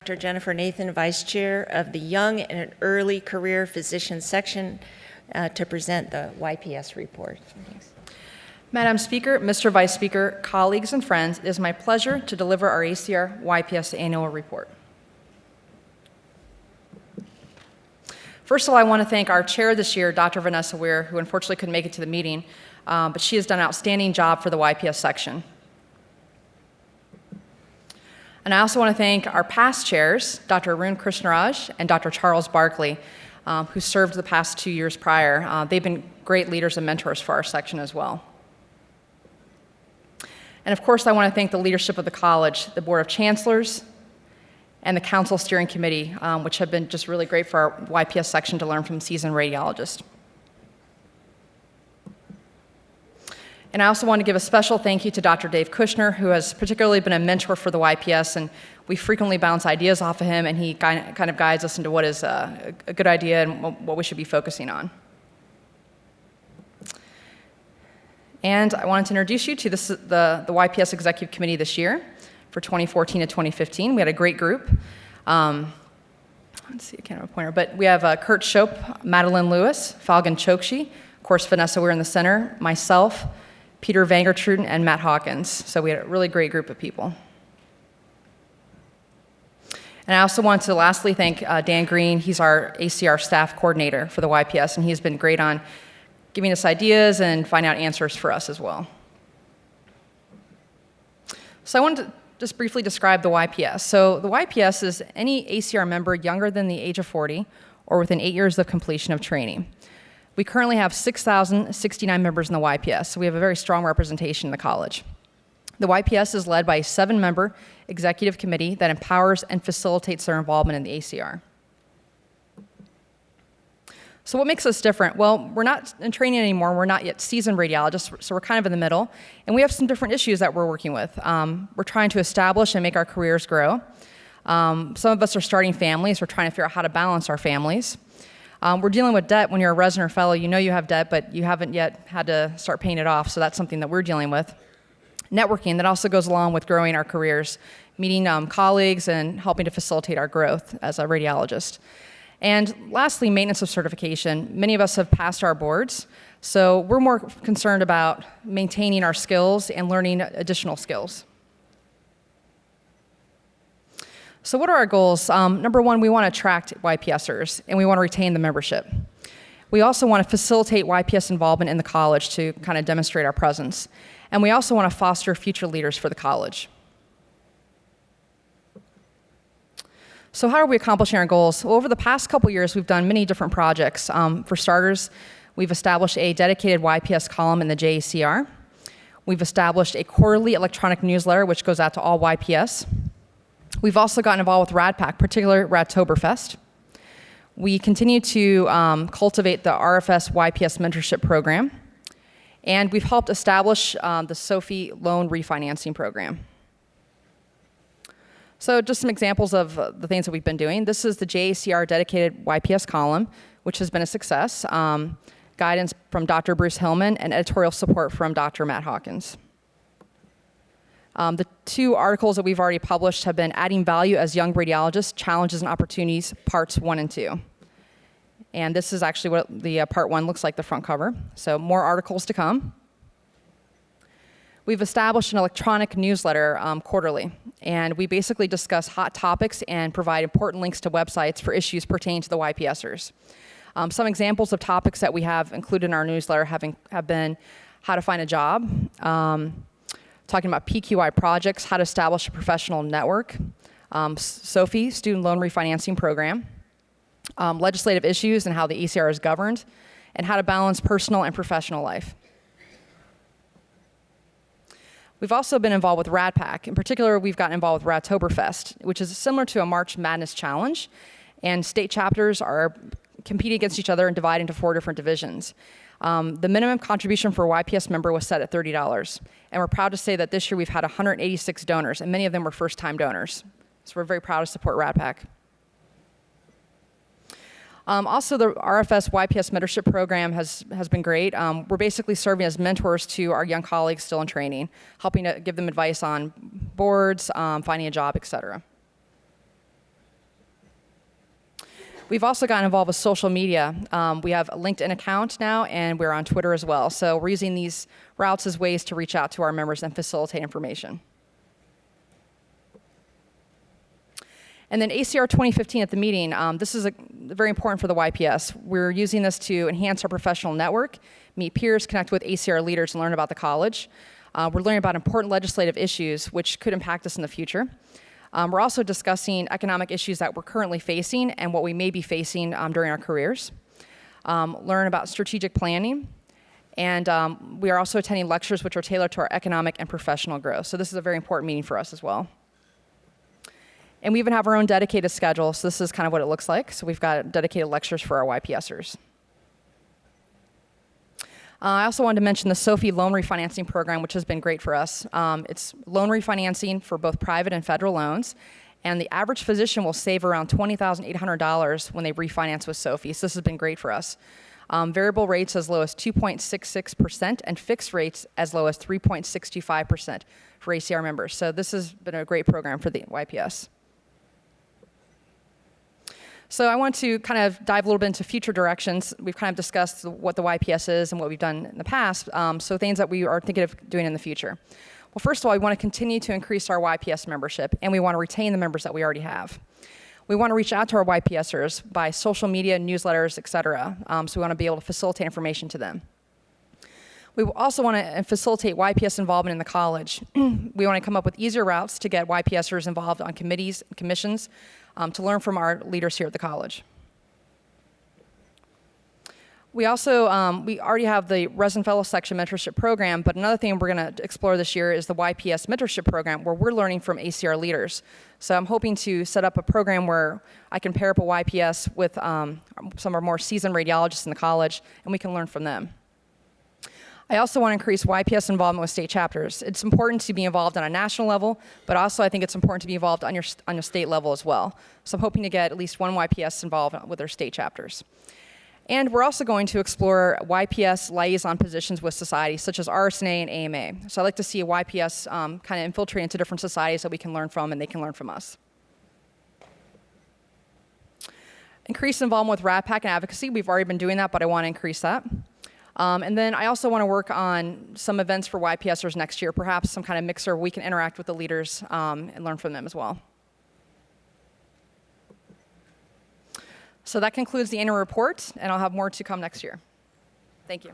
Dr. Jennifer Nathan, Vice Chair of the Young and Early Career Physician Section, to present the YPS report. Thanks. Madam Speaker, Mr. Vice Speaker, colleagues and friends, it is my pleasure to deliver our ACR YPS annual report. First of all, I want to thank our chair this year, Dr. Vanessa Weir, who unfortunately couldn't make it to the meeting, but she has done an outstanding job for the YPS section. And I also want to thank our past chairs, Dr. Arun Krishnaraj and Dr. Charles Barkley, who served the past 2 years prior. They've been great leaders and mentors for our section as well. And of course, I want to thank the leadership of the college, the Board of Chancellors, and the Council Steering Committee, which have been just really great for our YPS section to learn from seasoned radiologists. And I also want to give a special thank you to Dr. Dave Kushner, who has particularly been a mentor for the YPS, and we frequently bounce ideas off of him, and he kind of guides us into what is a good idea and what we should be focusing on. And I wanted to introduce you to the Yps Executive Committee this year for 2014 to 2015. We had a great group. Let's see, I can't have a pointer, but we have Kurt Shope, Madeline Lewis, Falcon Chokshi, of course Vanessa Weir in the center, myself, Peter Vangertruden, and Matt Hawkins. So we had a really great group of people. And I also want to lastly thank Dan Green. He's our ACR staff coordinator for the YPS, and he's been great on giving us ideas and finding out answers for us as well. So I wanted to just briefly describe the YPS. So the YPS is any ACR member younger than the age of 40 or within 8 years of completion of training. We currently have 6,069 members in the YPS, so we have a very strong representation in the college. The YPS is led by a 7-member executive committee that empowers and facilitates their involvement in the ACR. So what makes us different? Well, we're not in training anymore. We're not yet seasoned radiologists, so we're kind of in the middle. And we have some different issues that we're working with. We're trying to establish and make our careers grow. Some of us are starting families. We're trying to figure out how to balance our families. We're dealing with debt. When you're a resident or fellow, you know you have debt, but you haven't yet had to start paying it off, so that's something that we're dealing with. Networking, that also goes along with growing our careers, meeting colleagues and helping to facilitate our growth as a radiologist. And lastly, maintenance of certification. Many of us have passed our boards, so we're more concerned about maintaining our skills and learning additional skills. So what are our goals? Number one, we want to attract YPSers, and we want to retain the membership. We also want to facilitate YPS involvement in the college to kind of demonstrate our presence. And we also want to foster future leaders for the college. So how are we accomplishing our goals? Well, over the past couple years, we've done many different projects. For starters, we've established a dedicated YPS column in the JACR. We've established a quarterly electronic newsletter, which goes out to all YPS. We've also gotten involved with RadPack, particularly Radtoberfest. We continue to cultivate the Rfs Yps Mentorship Program. And we've helped establish the Sophie loan refinancing program. So just some examples of the things that we've been doing. This is the JACR dedicated YPS column, which has been a success. Guidance from Dr. Bruce Hillman and editorial support from Dr. Matt Hawkins. The 2 articles that we've already published have been Adding Value as Young Radiologists, Challenges and Opportunities, Parts 1 and 2. And this is actually what the part 1 looks like, the front cover. So more articles to come. We've established an electronic newsletter quarterly, and we basically discuss hot topics and provide important links to websites for issues pertaining to the YPSers. Some examples of topics that we have included in our newsletter have been how to find a job, talking about PQI projects, how to establish a professional network, Sophie, Student Loan Refinancing Program, legislative issues and how the ACR is governed, and how to balance personal and professional life. We've also been involved with RadPack. In particular, we've gotten involved with Radtoberfest, which is similar to a March Madness challenge, and state chapters are competing against each other and divided into 4 different divisions. The minimum contribution for a YPS member was set at $30, and we're proud to say that this year we've had 186 donors, and many of them were first-time donors. So we're very proud to support RadPack. Also, the Rfs Yps Mentorship Program has been great. We're basically serving as mentors to our young colleagues still in training, helping to give them advice on boards, finding a job, et cetera. We've also gotten involved with social media. We have a LinkedIn account now, and we're on Twitter as well. So we're using these routes as ways to reach out to our members and facilitate information. And then ACR 2015 at the meeting, this is very important for the YPS. We're using this to enhance our professional network, meet peers, connect with ACR leaders, and learn about the college. We're learning about important legislative issues which could impact us in the future. We're also discussing economic issues that we're currently facing and what we may be facing during our careers. Learn about strategic planning. And we are also attending lectures which are tailored to our economic and professional growth. So this is a very important meeting for us as well. And we even have our own dedicated schedule. So this is kind of what it looks like. So we've got dedicated lectures for our YPSers. I also wanted to mention the Sophie loan refinancing program, which has been great for us. It's loan refinancing for both private and federal loans. And the average physician will save around $20,800 when they refinance with Sophie. So this has been great for us. Variable rates as low as 2.66% and fixed rates as low as 3.65% for ACR members. So this has been a great program for the YPS. So I want to kind of dive a little bit into future directions. We've kind of discussed what the YPS is and what we've done in the past, so things that we are thinking of doing in the future. Well, first of all, we want to continue to increase our YPS membership, and we want to retain the members that we already have. We want to reach out to our YPSers by social media, newsletters, et cetera, so we want to be able to facilitate information to them. We also want to facilitate YPS involvement in the college. We want to come up with easier routes to get YPSers involved on committees and commissions to learn from our leaders here at the college. We also, we already have the Resident Fellow Section Mentorship Program, but another thing we're going to explore this year is the Yps Mentorship Program, where we're learning from ACR leaders. So I'm hoping to set up a program where I can pair up a YPS with some of our more seasoned radiologists in the college, and we can learn from them. I also want to increase YPS involvement with state chapters. It's important to be involved on a national level, but also I think it's important to be involved on your state level as well. So I'm hoping to get at least one YPS involved with their state chapters. And we're also going to explore YPS liaison positions with societies such as RSNA and AMA. So I'd like to see a YPS kind of infiltrate into different societies that we can learn from and they can learn from us. Increase involvement with RADPAC and advocacy. We've already been doing that, but I want to increase that. And then I also want to work on some events for YPSers next year, perhaps some kind of mixer where we can interact with the leaders and learn from them as well. So that concludes the annual report, and I'll have more to come next year. Thank you.